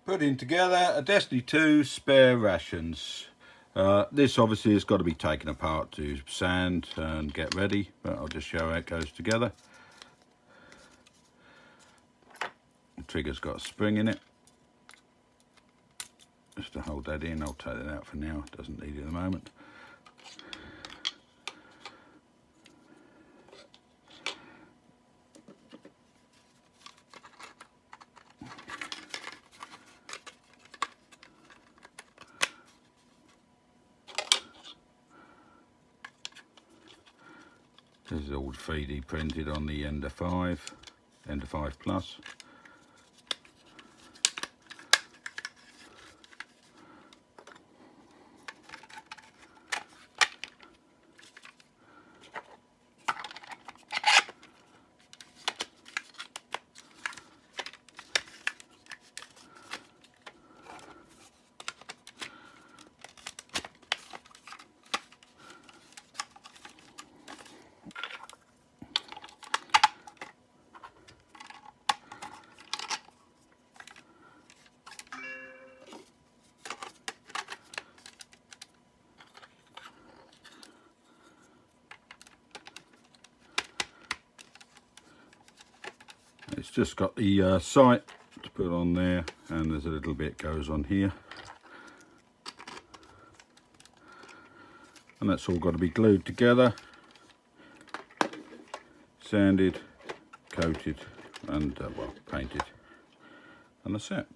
Putting together a Destiny 2 spare rations. This obviously has got to be taken apart to sand and get ready, but I'll just show how it goes together. The trigger's got a spring in it. Just to hold that in, I'll take that out for now, it doesn't need it at the moment. This is all 3D printed on the Ender 5 Plus. It's just got the sight to put on there, and there's a little bit goes on here, and that's all got to be glued together, sanded, coated, and well, painted, and that's it.